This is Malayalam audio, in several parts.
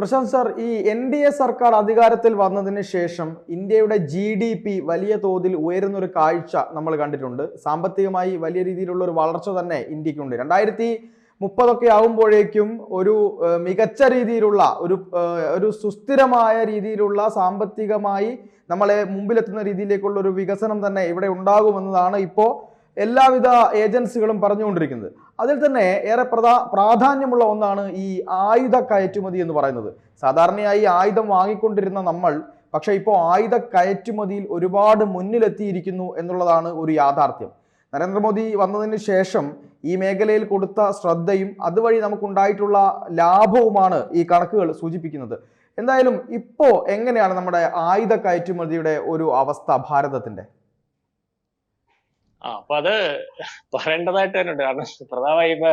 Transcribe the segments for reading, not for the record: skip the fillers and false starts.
പ്രശാന്ത് സാർ, ഈ NDA സർക്കാർ അധികാരത്തിൽ വന്നതിന് ശേഷം ഇന്ത്യയുടെ GDP വലിയ തോതിൽ ഉയരുന്നൊരു കാഴ്ച നമ്മൾ കണ്ടിട്ടുണ്ട്. സാമ്പത്തികമായി വലിയ രീതിയിലുള്ള ഒരു വളർച്ച തന്നെ ഇന്ത്യക്കുണ്ട്. 2030 ആകുമ്പോഴേക്കും ഒരു മികച്ച രീതിയിലുള്ള ഒരു സുസ്ഥിരമായ രീതിയിലുള്ള സാമ്പത്തികമായി നമ്മളെ മുമ്പിലെത്തുന്ന രീതിയിലേക്കുള്ള ഒരു വികസനം തന്നെ ഇവിടെ ഉണ്ടാകുമെന്നതാണ് ഇപ്പോൾ എല്ലാവിധ ഏജൻസികളും പറഞ്ഞുകൊണ്ടിരിക്കുന്നത്. അതിൽ തന്നെ ഏറെ പ്രാധാന്യമുള്ള ഒന്നാണ് ഈ ആയുധ കയറ്റുമതി എന്ന് പറയുന്നത്. സാധാരണയായി ആയുധം വാങ്ങിക്കൊണ്ടിരുന്ന നമ്മൾ പക്ഷെ ഇപ്പോൾ ആയുധ കയറ്റുമതിയിൽ ഒരുപാട് മുന്നിലെത്തിയിരിക്കുന്നു എന്നുള്ളതാണ് ഒരു യാഥാർത്ഥ്യം. നരേന്ദ്രമോദി വന്നതിന് ശേഷം ഈ മേഖലയിൽ കൊടുത്ത ശ്രദ്ധയും അതുവഴി നമുക്കുണ്ടായിട്ടുള്ള ലാഭവുമാണ് ഈ കണക്കുകൾ സൂചിപ്പിക്കുന്നത്. എന്തായാലും ഇപ്പോൾ എങ്ങനെയാണ് നമ്മുടെ ആയുധ കയറ്റുമതിയുടെ ഒരു അവസ്ഥ ഭാരതത്തിന്റെ? അപ്പൊ അത് പറയേണ്ടതായിട്ട് തന്നെ ഉണ്ട്. കാരണം പ്രധാനമായി ഇപ്പൊ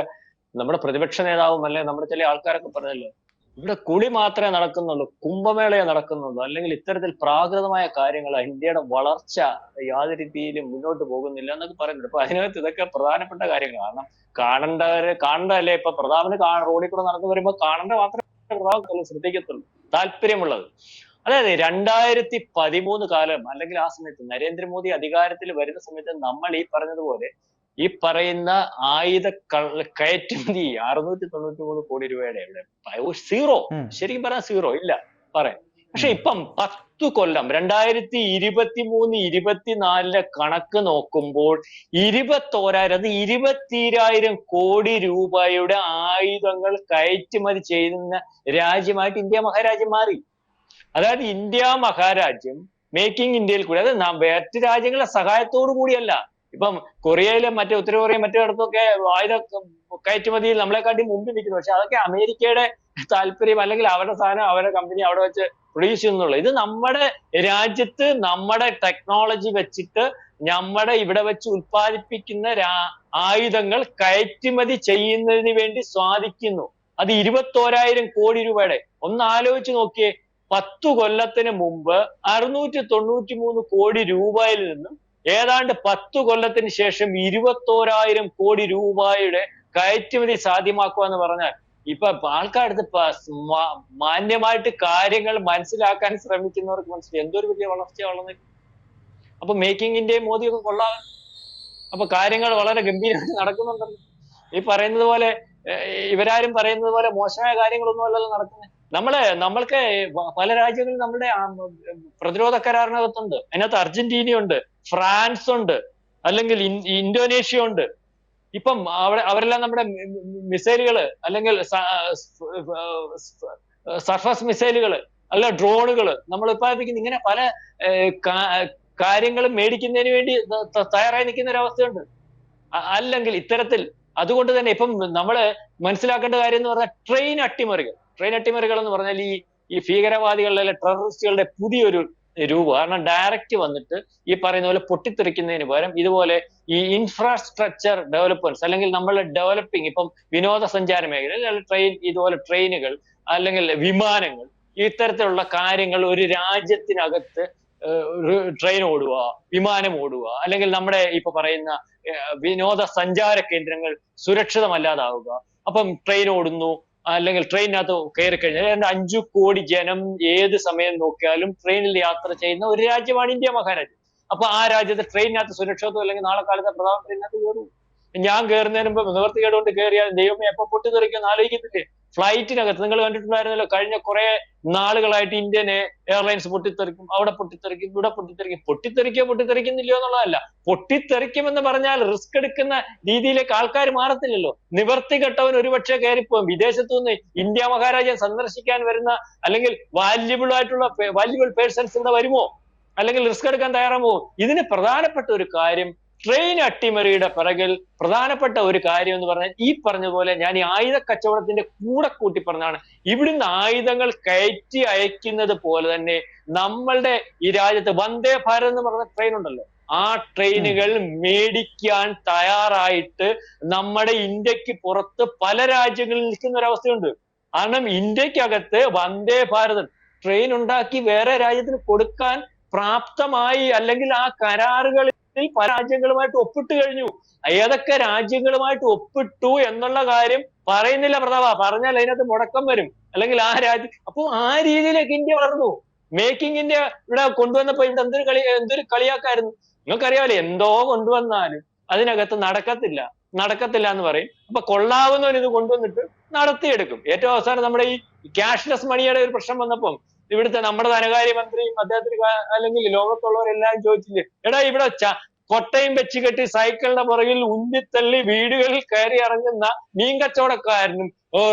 നമ്മുടെ പ്രതിപക്ഷ നേതാവും അല്ലെ നമ്മുടെ ചില ആൾക്കാരൊക്കെ പറഞ്ഞല്ലോ, ഇവിടെ കുളി മാത്രമേ നടക്കുന്നുള്ളൂ, കുംഭമേളയെ നടക്കുന്നുള്ളൂ, അല്ലെങ്കിൽ ഇത്തരത്തിൽ പ്രാകൃതമായ കാര്യങ്ങൾ ഇന്ത്യയുടെ വളർച്ച യാതൊരു രീതിയിലും മുന്നോട്ട് പോകുന്നില്ല എന്നൊക്കെ പറയുന്നുണ്ട്. അപ്പൊ അതിനകത്ത് ഇതൊക്കെ പ്രധാനപ്പെട്ട കാര്യങ്ങൾ. കാരണം കാണണ്ടല്ലേ. ഇപ്പൊ പ്രതാപന് റോഡിൽ കൂടെ നടന്നു വരുമ്പോ കാണേണ്ട മാത്രമേ പ്രതാപ് ശ്രദ്ധിക്കത്തുള്ളൂ, താല്പര്യമുള്ളത്. അതായത് 2013 കാലം അല്ലെങ്കിൽ ആ സമയത്ത് നരേന്ദ്രമോദി അധികാരത്തിൽ വരുന്ന സമയത്ത് നമ്മൾ ഈ പറഞ്ഞതുപോലെ ഈ പറയുന്ന ആയുധ കയറ്റുമതി 693 കോടി രൂപയുടെ സീറോ, ശരിക്കും പറഞ്ഞാൽ സീറോ ഇല്ല പറയാം. പക്ഷെ ഇപ്പം 10 കൊല്ലം 2023-24 കണക്ക് നോക്കുമ്പോൾ 20,000 കോടി രൂപയുടെ ആയുധങ്ങൾ കയറ്റുമതി ചെയ്യുന്ന രാജ്യമായിട്ട് ഇന്ത്യ മഹാരാജ്യം മാറി. അതായത് ഇന്ത്യ മഹാരാജ്യം മേക്കിംഗ് ഇന്ത്യയിൽ കൂടി, അത് മറ്റ് രാജ്യങ്ങളുടെ സഹായത്തോടു കൂടിയല്ല. ഇപ്പം കൊറിയയിലും ഉത്തര കൊറിയയും മറ്റിടത്തൊക്കെ ആയുധ കയറ്റുമതിയിൽ നമ്മളെക്കാട്ടി മുമ്പിൽ നിൽക്കുന്നു. പക്ഷെ അതൊക്കെ അമേരിക്കയുടെ താല്പര്യം, അല്ലെങ്കിൽ അവരുടെ സാധനം അവരുടെ കമ്പനി അവിടെ വെച്ച് പ്രൊഡ്യൂസ് ചെയ്യുന്നുള്ളൂ. ഇത് നമ്മുടെ രാജ്യത്ത് നമ്മുടെ ടെക്നോളജി വെച്ചിട്ട് നമ്മുടെ ഇവിടെ വെച്ച് ഉത്പാദിപ്പിക്കുന്ന ആയുധങ്ങൾ കയറ്റുമതി ചെയ്യുന്നതിന് വേണ്ടി സാധിക്കുന്നു. അത് 21,000 കോടി രൂപയുടെ. ഒന്ന് ആലോചിച്ച് നോക്കിയേ, 10 കൊല്ലത്തിന് മുമ്പ് 693 കോടി രൂപയിൽ നിന്നും ഏതാണ്ട് 10 കൊല്ലത്തിന് ശേഷം 21,000 കോടി രൂപയുടെ കയറ്റുമതി സാധ്യമാക്കുക എന്ന് പറഞ്ഞാൽ ഇപ്പൊ ആൾക്കാരുടെ മാന്യമായിട്ട് കാര്യങ്ങൾ മനസ്സിലാക്കാൻ ശ്രമിക്കുന്നവർക്ക് മനസ്സിലായി എന്തൊരു വലിയ വളർച്ചയാണെന്ന്. അപ്പൊ മേക്കിംഗ് ഇന്ത്യയും മോദിയൊക്കെ കൊള്ളാം. അപ്പൊ കാര്യങ്ങൾ വളരെ ഗംഭീരമായി നടക്കുന്നുണ്ടല്ലോ. ഈ പറയുന്നത് പോലെ ഇവരാരും പറയുന്നത് പോലെ മോശമായ കാര്യങ്ങളൊന്നും അല്ലല്ലോ നടക്കുന്നത്. നമ്മൾക്ക് പല രാജ്യങ്ങളും നമ്മുടെ പ്രതിരോധ കരാറിനകത്തുണ്ട്. അതിനകത്ത് അർജന്റീനയുണ്ട്, ഫ്രാൻസ് ഉണ്ട്, അല്ലെങ്കിൽ ഇന്തോനേഷ്യ ഉണ്ട്. ഇപ്പം അവരെല്ലാം നമ്മുടെ മിസൈലുകള്, അല്ലെങ്കിൽ സർഫസ് മിസൈലുകള്, അല്ല ഡ്രോണുകള് നമ്മൾ ഉത്പാദിപ്പിക്കുന്ന, ഇങ്ങനെ പല കാര്യങ്ങളും മേടിക്കുന്നതിന് വേണ്ടി തയ്യാറായി നിൽക്കുന്ന ഒരവസ്ഥയുണ്ട്. അല്ലെങ്കിൽ ഇത്തരത്തിൽ അതുകൊണ്ട് തന്നെ ഇപ്പം നമ്മള് മനസ്സിലാക്കേണ്ട കാര്യം എന്ന് പറഞ്ഞാൽ ട്രെയിൻ അട്ടിമറികൾ എന്ന് പറഞ്ഞാൽ ഈ ഭീകരവാദികളുടെ അല്ലെ ടെററിസ്റ്റുകളുടെ പുതിയൊരു രൂപം. കാരണം ഡയറക്റ്റ് വന്നിട്ട് ഈ പറയുന്ന പോലെ പൊട്ടിത്തെറിക്കുന്നതിന് പകരം ഇതുപോലെ ഈ ഇൻഫ്രാസ്ട്രക്ചർ ഡെവലപ്മെന്റ്സ്, അല്ലെങ്കിൽ നമ്മൾ ഡെവലപ്പിംഗ്, ഇപ്പം വിനോദസഞ്ചാര മേഖല, ഇതുപോലെ ട്രെയിനുകൾ അല്ലെങ്കിൽ വിമാനങ്ങൾ, ഇത്തരത്തിലുള്ള കാര്യങ്ങൾ ഒരു രാജ്യത്തിനകത്ത് ട്രെയിൻ ഓടുക, വിമാനം ഓടുക, അല്ലെങ്കിൽ നമ്മുടെ ഇപ്പൊ പറയുന്ന വിനോദസഞ്ചാര കേന്ദ്രങ്ങൾ സുരക്ഷിതമല്ലാതാവുക. അപ്പം ട്രെയിൻ ഓടുന്നു, അല്ലെങ്കിൽ ട്രെയിനകത്ത് കയറി കഴിഞ്ഞാൽ 5 കോടി ജനം ഏത് സമയം നോക്കിയാലും ട്രെയിനിൽ യാത്ര ചെയ്യുന്ന ഒരു രാജ്യമാണ് ഇന്ത്യ മഹാരാജ്യം. അപ്പൊ ആ രാജ്യത്ത് ട്രെയിനകത്ത് സുരക്ഷിതത്വം, അല്ലെങ്കിൽ നാളെ കാലത്തെ പ്രധാന ട്രെയിനകത്ത് കയറും. ഞാൻ കയറുന്നതിന് മുമ്പ് നിവർത്തികേട് കൊണ്ട് കയറിയാൽ ദൈവമേ എപ്പൊ പൊട്ടിത്തെറിക്കുമെന്ന് ആലോചിക്കത്തില്ലേ? ഫ്ലൈറ്റിനകത്ത് നിങ്ങൾ കണ്ടിട്ടുണ്ടായിരുന്നല്ലോ, കഴിഞ്ഞ കുറെ നാളുകളായിട്ട് ഇന്ത്യൻ എയർലൈൻസ് പൊട്ടിത്തെറിക്കും, അവിടെ പൊട്ടിത്തെറിക്കും, ഇവിടെ പൊട്ടിത്തെറിക്കുന്നില്ലയോ എന്നുള്ളതല്ല. പൊട്ടിത്തെറിക്കുമെന്ന് പറഞ്ഞാൽ റിസ്ക് എടുക്കുന്ന രീതിയിലേക്ക് ആൾക്കാർ മാറത്തില്ലല്ലോ. നിവർത്തി കെട്ടവൻ ഒരുപക്ഷെ കയറിപ്പോകും. വിദേശത്തു നിന്ന് ഇന്ത്യ മഹാരാജ്യം സന്ദർശിക്കാൻ വരുന്ന, അല്ലെങ്കിൽ വാല്യുബിൾ പേഴ്സൺസ് ഇവിടെ വരുമോ, അല്ലെങ്കിൽ റിസ്ക് എടുക്കാൻ തയ്യാറാമോ? ഇതിന് പ്രധാനപ്പെട്ട ഒരു കാര്യം, ട്രെയിൻ അട്ടിമറിയുടെ പിറകിൽ പ്രധാനപ്പെട്ട ഒരു കാര്യം എന്ന് പറഞ്ഞാൽ ഈ പറഞ്ഞ പോലെ ഞാൻ ഈ ആയുധ കച്ചവടത്തിന്റെ കൂടെ കൂട്ടി പറഞ്ഞാണ്, ഇവിടുന്ന് ആയുധങ്ങൾ കയറ്റി അയക്കുന്നത് പോലെ തന്നെ നമ്മളുടെ ഈ രാജ്യത്ത് വന്ദേ ഭാരത് എന്ന് പറഞ്ഞ ട്രെയിൻ ഉണ്ടല്ലോ, ആ ട്രെയിനുകൾ മേടിക്കാൻ തയ്യാറായിട്ട് നമ്മുടെ ഇന്ത്യക്ക് പുറത്ത് പല രാജ്യങ്ങളിൽ നിൽക്കുന്ന ഒരവസ്ഥയുണ്ട്. കാരണം ഇന്ത്യക്കകത്ത് വന്ദേ ഭാരത് ട്രെയിൻ ഉണ്ടാക്കി വേറെ രാജ്യത്തിന് കൊടുക്കാൻ പ്രാപ്തമായി, അല്ലെങ്കിൽ ആ കരാറുകൾ കാര്യത്തിൽ പല രാജ്യങ്ങളുമായിട്ട് ഒപ്പിട്ട് കഴിഞ്ഞു. ഏതൊക്കെ രാജ്യങ്ങളുമായിട്ട് ഒപ്പിട്ടു എന്നുള്ള കാര്യം പറയുന്നില്ല പ്രതാപ. പറഞ്ഞാൽ അതിനകത്ത് മുടക്കം വരും. അല്ലെങ്കിൽ ആ രാജ്യം, അപ്പൊ ആ രീതിയിലേക്ക് ഇന്ത്യ വളർന്നു. മേക്കിംഗ് ഇന്ത്യ ഇവിടെ കൊണ്ടുവന്നപ്പോ ഇവിടെ എന്തൊരു കളിയാക്കായിരുന്നു. നിങ്ങൾക്കറിയാമല്ലോ, എന്തോ കൊണ്ടുവന്നാലും അതിനകത്ത് നടക്കത്തില്ല എന്ന് പറയും. അപ്പൊ കൊള്ളാവുന്നവർ ഇത് കൊണ്ടുവന്നിട്ട് നടത്തിയെടുക്കും. ഏറ്റവും അവസാനം നമ്മുടെ ഈ ക്യാഷ്ലെസ് മണിയുടെ ഒരു പ്രശ്നം വന്നപ്പം ഇവിടുത്തെ നമ്മുടെ ധനകാര്യമന്ത്രിയും അദ്ദേഹത്തിന് അല്ലെങ്കിൽ ലോകത്തുള്ളവരെല്ലാം ചോദിച്ചില്ലേ, എടാ ഇവിടെ കൊട്ടയും വെച്ച് കെട്ടി സൈക്കിളിന്റെ പുറകിൽ ഉന്തിത്തള്ളി വീടുകളിൽ കയറി ഇറങ്ങുന്ന മീൻ കച്ചവടക്കാരനും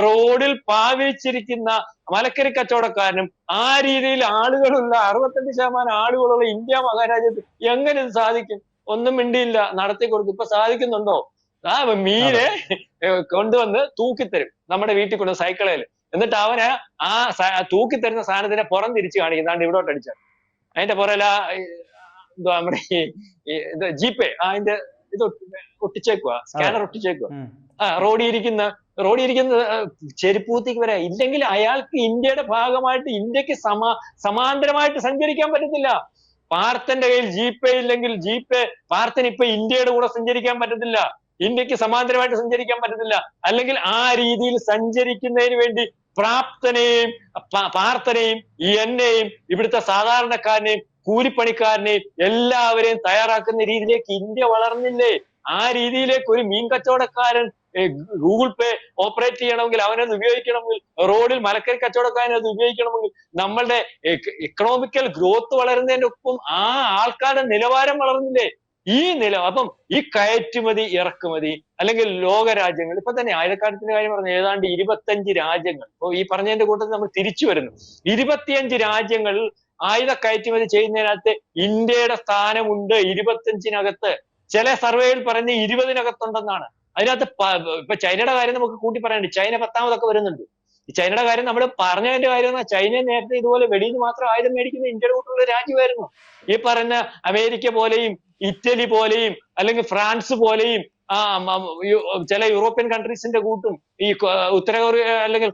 റോഡിൽ പാവിച്ചിരിക്കുന്ന മലക്കറി കച്ചവടക്കാരനും ആ രീതിയിൽ ആളുകളുള്ള 65% ആളുകളുള്ള ഇന്ത്യ മഹാരാജ്യത്ത് എങ്ങനെ ഇത് സാധിക്കും? ഒന്നും മിണ്ടിയില്ല, നടത്തി കൊടുക്കും. ഇപ്പൊ സാധിക്കുന്നുണ്ടോ? ആ മീനെ കൊണ്ടുവന്ന് തൂക്കിത്തരും നമ്മുടെ വീട്ടിൽ കൊണ്ട് സൈക്കിളിൽ. എന്നിട്ട് അവന് ആ തൂക്കിത്തരുന്ന സാധനത്തിനെ പുറം തിരിച്ച് കാണിക്കുന്നാണ്ട് ഇവിടോട്ട് അടിച്ചാൽ അതിന്റെ പുറകിൽ എന്തുവാ നമ്മുടെ ഇത് ജിപേ അതിന്റെ ഇത് ഒട്ടിച്ചേക്കുക, സ്കാനർ ഒട്ടിച്ചേക്കുക. റോഡിൽ ഇരിക്കുന്ന ചെരുപ്പൂത്തിക്ക് വരെ ഇല്ലെങ്കിൽ അയാൾക്ക് ഇന്ത്യയുടെ ഭാഗമായിട്ട് ഇന്ത്യക്ക് സമാന്തരമായിട്ട് സഞ്ചരിക്കാൻ പറ്റത്തില്ല. പാർത്തന്റെ കയ്യിൽ ജിപേ ഇല്ലെങ്കിൽ പാർത്തന് ഇപ്പൊ ഇന്ത്യയുടെ കൂടെ സഞ്ചരിക്കാൻ പറ്റത്തില്ല, ഇന്ത്യക്ക് സമാന്തരമായിട്ട് സഞ്ചരിക്കാൻ പറ്റത്തില്ല. അല്ലെങ്കിൽ ആ രീതിയിൽ സഞ്ചരിക്കുന്നതിന് വേണ്ടി പ്രാപ്തനെയും പാർത്തനെയും എന്നെയും ഇവിടുത്തെ സാധാരണക്കാരനെയും കൂലിപ്പണിക്കാരനെയും എല്ലാവരെയും തയ്യാറാക്കുന്ന രീതിയിലേക്ക് ഇന്ത്യ വളർന്നില്ലേ? ആ രീതിയിലേക്ക് ഒരു മീൻ കച്ചവടക്കാരൻ ഗൂഗിൾ പേ ഓപ്പറേറ്റ് ചെയ്യണമെങ്കിൽ, അവനത് ഉപയോഗിക്കണമെങ്കിൽ, റോഡിൽ മലക്കറി കച്ചവടക്കാരൻ അത് ഉപയോഗിക്കണമെങ്കിൽ, നമ്മളുടെ എക്കണോമിക്കൽ ഗ്രോത്ത് വളരുന്നതിന്റെ ഒപ്പം ആ ആൾക്കാരുടെ നിലവാരം വളർന്നില്ലേ? അപ്പം ഈ കയറ്റുമതി ഇറക്കുമതി അല്ലെങ്കിൽ ലോക രാജ്യങ്ങൾ ഇപ്പൊ തന്നെ ആയുധക്കാലത്തിന്റെ കാര്യം പറഞ്ഞു, ഏതാണ്ട് 25 രാജ്യങ്ങൾ. ഇപ്പൊ ഈ പറഞ്ഞതിന്റെ കൂട്ടത്തിൽ നമ്മൾ തിരിച്ചു വരുന്നു. 25 രാജ്യങ്ങൾ ആയുധ കയറ്റുമതി ചെയ്യുന്നതിനകത്ത് ഇന്ത്യയുടെ സ്ഥാനമുണ്ട് 25-നകത്ത്. ചില സർവേയിൽ പറഞ്ഞ് 20-നകത്തുണ്ടെന്നാണ്. അതിനകത്ത് ഇപ്പൊ ചൈനയുടെ കാര്യം നമുക്ക് കൂട്ടി പറയാനുണ്ട്. ചൈന 10ാമതൊക്കെ വരുന്നുണ്ട്. ഈ ചൈനയുടെ കാര്യം നമ്മൾ പറഞ്ഞതിന്റെ കാര്യം എന്നാൽ ചൈന നേരത്തെ ഇതുപോലെ വെളിയിൽ നിന്ന് മാത്രം ആയുധം മേടിക്കുന്ന ഇന്ത്യയുടെ കൂട്ടുള്ള രാജ്യമായിരുന്നു. ഈ പറഞ്ഞ അമേരിക്ക പോലെയും ഇറ്റലി പോലെയും അല്ലെങ്കിൽ ഫ്രാൻസ് പോലെയും ചില യൂറോപ്യൻ കൺട്രീസിന്റെ കൂട്ടും ഈ ഉത്തര കൊറിയ അല്ലെങ്കിൽ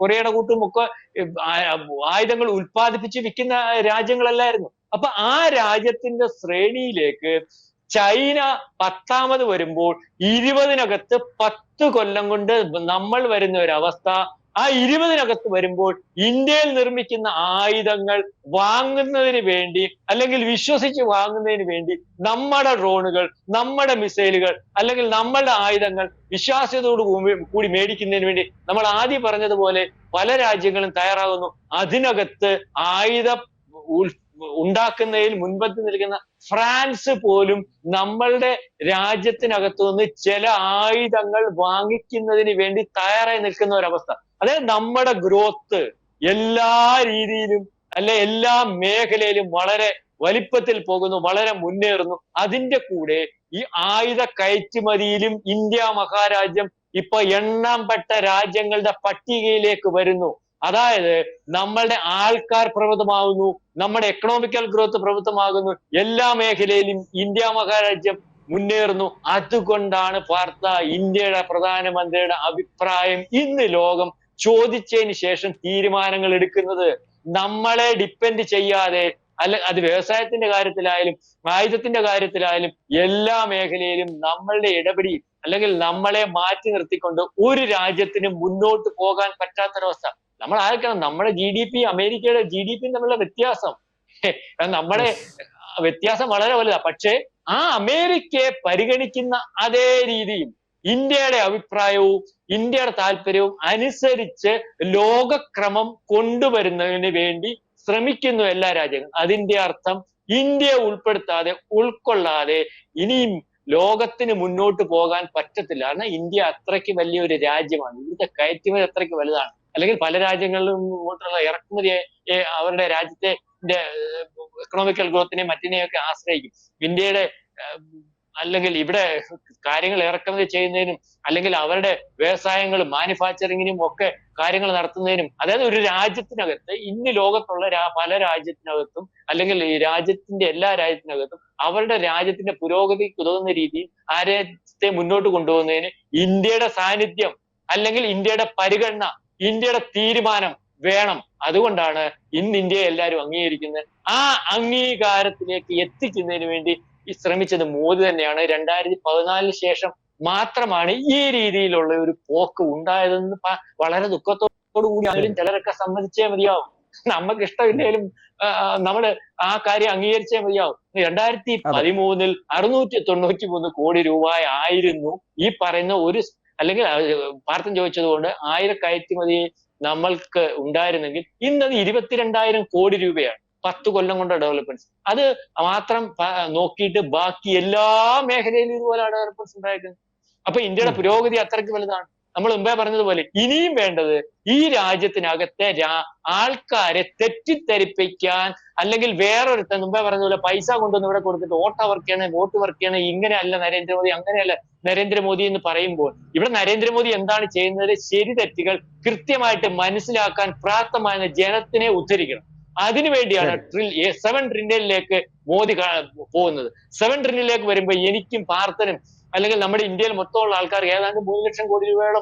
കൊറിയയുടെ കൂട്ടും ഒക്കെ ആയുധങ്ങൾ ഉൽപ്പാദിപ്പിച്ച് വിൽക്കുന്ന രാജ്യങ്ങളല്ലായിരുന്നു. അപ്പൊ ആ രാജ്യത്തിന്റെ ശ്രേണിയിലേക്ക് ചൈന 10ാമത് വരുമ്പോൾ 20-നകത്ത് 10 കൊല്ലം കൊണ്ട് നമ്മൾ വരുന്ന ഒരു അവസ്ഥ. ആ 20-നകത്ത് വരുമ്പോൾ ഇന്ത്യയിൽ നിർമ്മിക്കുന്ന ആയുധങ്ങൾ വാങ്ങുന്നതിന് വേണ്ടി അല്ലെങ്കിൽ വിശ്വസിച്ച് വാങ്ങുന്നതിന് വേണ്ടി നമ്മുടെ ഡ്രോണുകൾ, നമ്മുടെ മിസൈലുകൾ അല്ലെങ്കിൽ നമ്മുടെ ആയുധങ്ങൾ വിശ്വാസ്യതയോട് കൂടി മേടിക്കുന്നതിന് വേണ്ടി നമ്മൾ ആദ്യം പറഞ്ഞതുപോലെ പല രാജ്യങ്ങളും തയ്യാറാകുന്നു. അതിനകത്ത് ആയുധ ഉണ്ടാക്കുന്നതിൽ മുൻപന്തി നിൽക്കുന്ന ഫ്രാൻസ് പോലും നമ്മളുടെ രാജ്യത്തിനകത്തു നിന്ന് ചില ആയുധങ്ങൾ വാങ്ങിക്കുന്നതിന് വേണ്ടി തയ്യാറായി നിൽക്കുന്ന ഒരവസ്ഥ. അതായത് നമ്മുടെ ഗ്രോത്ത് എല്ലാ രീതിയിലും എല്ലാ മേഖലയിലും വളരെ വലിപ്പത്തിൽ പോകുന്നു, വളരെ മുന്നേറുന്നു. അതിന്റെ കൂടെ ഈ ആയുധ കയറ്റുമതിയിലും ഇന്ത്യ മഹാരാജ്യം ഇപ്പൊ എണ്ണംപെട്ട രാജ്യങ്ങളുടെ പട്ടികയിലേക്ക് വരുന്നു. അതായത് നമ്മളുടെ ആൾക്കാർ പ്രവൃത്തമാകുന്നു, നമ്മുടെ എക്കണോമിക്കൽ ഗ്രോത്ത് പ്രവൃത്തമാകുന്നു, എല്ലാ മേഖലയിലും ഇന്ത്യ മഹാരാജ്യം മുന്നേറുന്നു. അതുകൊണ്ടാണ് പാർത്ത ഇന്ത്യയുടെ പ്രധാനമന്ത്രിയുടെ അഭിപ്രായം ഇന്ന് ലോകം ചോദിച്ചതിന് ശേഷം തീരുമാനങ്ങൾ എടുക്കുന്നത്. നമ്മളെ ഡിപ്പെൻഡ് ചെയ്യാതെ അത് വ്യവസായത്തിന്റെ കാര്യത്തിലായാലും ആയുധത്തിന്റെ കാര്യത്തിലായാലും എല്ലാ മേഖലയിലും നമ്മളുടെ ഇടപെടി അല്ലെങ്കിൽ നമ്മളെ മാറ്റി നിർത്തിക്കൊണ്ട് ഒരു രാജ്യത്തിനും മുന്നോട്ട് പോകാൻ പറ്റാത്തൊരവസ്ഥ. നമ്മൾ ആയിരിക്കണം. നമ്മുടെ GDP അമേരിക്കയുടെ GDP തമ്മിലുള്ള വ്യത്യാസം, നമ്മുടെ വ്യത്യാസം വളരെ വലുതാണ്. പക്ഷേ ആ അമേരിക്കയെ പരിഗണിക്കുന്ന അതേ രീതിയിൽ ഇന്ത്യയുടെ അഭിപ്രായവും ഇന്ത്യയുടെ താല്പര്യവും അനുസരിച്ച് ലോകക്രമം കൊണ്ടുവരുന്നതിന് വേണ്ടി ശ്രമിക്കുന്നു എല്ലാ രാജ്യങ്ങളും. അതിന്റെ അർത്ഥം ഇന്ത്യയെ ഉൾക്കൊള്ളാതെ ഇനിയും ലോകത്തിന് മുന്നോട്ട് പോകാൻ പറ്റത്തില്ല. കാരണം ഇന്ത്യ അത്രയ്ക്ക് വലിയൊരു രാജ്യമാണ്, ഇവിടുത്തെ കയറ്റുമതി അത്രയ്ക്ക് വലുതാണ്. അല്ലെങ്കിൽ പല രാജ്യങ്ങളിലും ഇങ്ങോട്ടുള്ള ഇറക്കുമതിയെ അവരുടെ രാജ്യത്തെ എക്കണോമിക്കൽ ഗ്രോത്തിനെയും മറ്റിനെയൊക്കെ ആശ്രയിക്കും. ഇന്ത്യയുടെ അല്ലെങ്കിൽ ഇവിടെ കാര്യങ്ങൾ ഇറക്കുമതി ചെയ്യുന്നതിനും അല്ലെങ്കിൽ അവരുടെ വ്യവസായങ്ങളും മാനുഫാക്ചറിങ്ങിനും ഒക്കെ കാര്യങ്ങൾ നടത്തുന്നതിനും, അതായത് ഒരു രാജ്യത്തിനകത്ത് ഇന്ന് ലോകത്തുള്ള പല രാജ്യത്തിനകത്തും അല്ലെങ്കിൽ ഈ രാജ്യത്തിന്റെ എല്ലാ രാജ്യത്തിനകത്തും അവരുടെ രാജ്യത്തിന്റെ പുരോഗതിക്ക് ഉതകുന്ന രീതിയിൽ ആ രാജ്യത്തെ മുന്നോട്ട് കൊണ്ടുപോകുന്നതിന് ഇന്ത്യയുടെ സാന്നിധ്യം അല്ലെങ്കിൽ ഇന്ത്യയുടെ പരിഗണന, ഇന്ത്യയുടെ തീരുമാനം വേണം. അതുകൊണ്ടാണ് ഇന്ന് ഇന്ത്യയെ എല്ലാവരും അംഗീകരിക്കുന്നത്. ആ അംഗീകാരത്തിലേക്ക് എത്തിക്കുന്നതിന് വേണ്ടി ഈ ശ്രമിച്ചത് മോദി തന്നെയാണ്. 2014 ശേഷം മാത്രമാണ് ഈ രീതിയിലുള്ള ഒരു പോക്ക് ഉണ്ടായതെന്ന് വളരെ ദുഃഖത്തോടു കൂടി അതിലും ചിലരൊക്കെ സമ്മതിച്ചേ മതിയാവും. നമുക്ക് ഇഷ്ടമില്ലെങ്കിലും നമ്മള് ആ കാര്യം അംഗീകരിച്ചേ മതിയാവും. 2013 693 കോടി രൂപ ആയിരുന്നു ഈ പറയുന്ന അല്ലെങ്കിൽ പാർത്ഥൻ ചോദിച്ചതുകൊണ്ട് 1000 കയറ്റുമതി നമ്മൾക്ക് ഉണ്ടായിരുന്നെങ്കിൽ ഇന്നത് 22,000 കോടി രൂപയാണ്. 10 കൊല്ലം കൊണ്ട് ഡെവലപ്മെന്റ്സ്. അത് മാത്രം നോക്കിയിട്ട് ബാക്കി എല്ലാ മേഖലയിലും ഇതുപോലെയാണ് ഡെവലപ്മെന്റ്സ് ഉണ്ടായിരിക്കുന്നത്. അപ്പൊ ഇന്ത്യയുടെ പുരോഗതി അത്രയ്ക്ക് വലുതാണ്. നമ്മൾ മുമ്പേ പറഞ്ഞതുപോലെ ഇനിയും വേണ്ടത് ഈ രാജ്യത്തിനകത്തെ ആൾക്കാരെ തെറ്റിദ്ധരിപ്പിക്കാൻ, അല്ലെങ്കിൽ വേറൊരുത്തൻ മുമ്പേ പറഞ്ഞതുപോലെ പൈസ കൊണ്ടുവന്ന് ഇവിടെ കൊടുത്തിട്ട് വോട്ട് വർക്ക് ചെയ്യണം, വോട്ട് വർക്ക് ചെയ്യണം, ഇങ്ങനെയല്ല നരേന്ദ്രമോദി, അങ്ങനെയല്ല നരേന്ദ്രമോദി എന്ന് പറയുമ്പോൾ ഇവിടെ നരേന്ദ്രമോദി എന്താണ് ചെയ്യുന്നത്? ശരി തെറ്റുകൾ കൃത്യമായിട്ട് മനസ്സിലാക്കാൻ പ്രാപ്തമായ ജനത്തിനെ ഉദ്ധരിക്കണം. അതിനുവേണ്ടിയാണ് 7 ട്രില്യണിലേക്ക് മോദി പോകുന്നത്. 7 ട്രില്യണിലേക്ക് വരുമ്പോൾ എനിക്കും പാർത്ഥനും അല്ലെങ്കിൽ നമ്മുടെ ഇന്ത്യയിൽ മൊത്തമുള്ള ആൾക്കാർക്ക് ഏതാണ്ട് 3 ലക്ഷം കോടി രൂപയുടെ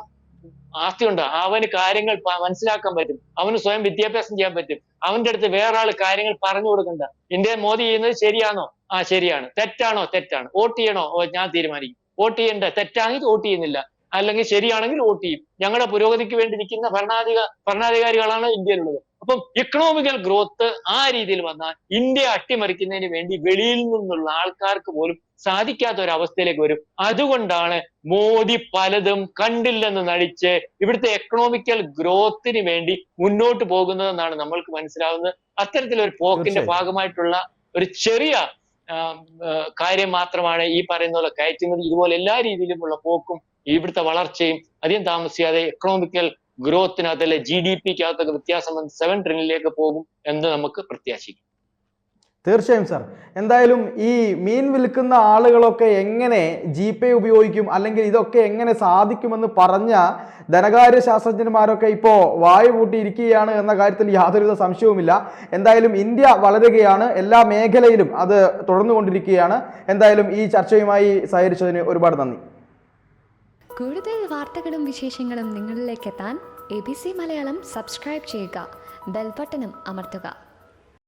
ആസ്തിയുണ്ട്. അവന് കാര്യങ്ങൾ മനസ്സിലാക്കാൻ പറ്റും, അവന് സ്വയം വിദ്യാഭ്യാസം ചെയ്യാൻ പറ്റും, അവന്റെ അടുത്ത് വേറെ ആൾ കാര്യങ്ങൾ പറഞ്ഞു കൊടുക്കണ്ട. ഇന്ത്യ മോദി ചെയ്യുന്നത് ശരിയാണോ? ശരിയാണ്. തെറ്റാണോ? തെറ്റാണ്. വോട്ട് ചെയ്യണോ? ഞാൻ തീരുമാനിക്കും. വോട്ട് ചെയ്യണ്ട, തെറ്റാണെങ്കിൽ വോട്ട് ചെയ്യുന്നില്ല, അല്ലെങ്കിൽ ശരിയാണെങ്കിൽ വോട്ട് ചെയ്യും. ഞങ്ങളുടെ പുരോഗതിക്ക് വേണ്ടി നിൽക്കുന്ന ഭരണാധികാരികളാണ് ഇന്ത്യയിലുള്ളത്. അപ്പം എക്കണോമിക്കൽ ഗ്രോത്ത് ആ രീതിയിൽ വന്നാൽ ഇന്ത്യ അട്ടിമറിക്കുന്നതിന് വേണ്ടി വെളിയിൽ നിന്നുള്ള ആൾക്കാർക്ക് പോലും സാധിക്കാത്ത ഒരു അവസ്ഥയിലേക്ക് വരും. അതുകൊണ്ടാണ് മോദി പലതും കണ്ടില്ലെന്ന് നടിച്ച് ഇവിടുത്തെ എക്കണോമിക്കൽ ഗ്രോത്തിന് വേണ്ടി മുന്നോട്ട് പോകുന്നതെന്നാണ് നമ്മൾക്ക് മനസ്സിലാവുന്നത്. അത്തരത്തിലൊരു പോക്കിന്റെ ഭാഗമായിട്ടുള്ള ഒരു ചെറിയ കാര്യം മാത്രമാണ് ഈ പറയുന്ന പോലെ കയറ്റുമതി. ഇതുപോലെ എല്ലാ രീതിയിലുമുള്ള പോക്കും ഇവിടുത്തെ വളർച്ചയും അധികം താമസിയാതെ എക്കണോമിക്കൽ ഗ്രോത്തിനകത്തല്ലേ GDP-ക്കകത്തൊക്കെ വ്യത്യാസം വന്ന് 7 ട്രില്യണിലേക്ക് പോകും എന്ന് നമുക്ക് പ്രത്യാശിക്കാം. തീർച്ചയായും സാർ. എന്തായാലും ഈ മീൻ വിൽക്കുന്ന ആളുകളൊക്കെ എങ്ങനെ GPay ഉപയോഗിക്കും, അല്ലെങ്കിൽ ഇതൊക്കെ എങ്ങനെ സാധിക്കുമെന്ന് പറഞ്ഞ ധനകാര്യ ശാസ്ത്രജ്ഞന്മാരൊക്കെ ഇപ്പോൾ വായു പൂട്ടിയിരിക്കുകയാണ് എന്ന കാര്യത്തിൽ യാതൊരുവിധ സംശയവുമില്ല. എന്തായാലും ഇന്ത്യ വളരുകയാണ്, എല്ലാ മേഖലയിലും അത് തുടർന്നുകൊണ്ടിരിക്കുകയാണ്. എന്തായാലും ഈ ചർച്ചയുമായി സഹകരിച്ചതിന് ഒരുപാട് നന്ദി. കൂടുതൽ വാർത്തകളും വിശേഷങ്ങളും നിങ്ങളിലേക്ക് എത്താൻ ABC മലയാളം സബ്സ്ക്രൈബ് ചെയ്യുക, ബെൽ ബട്ടണും അമർത്തുക.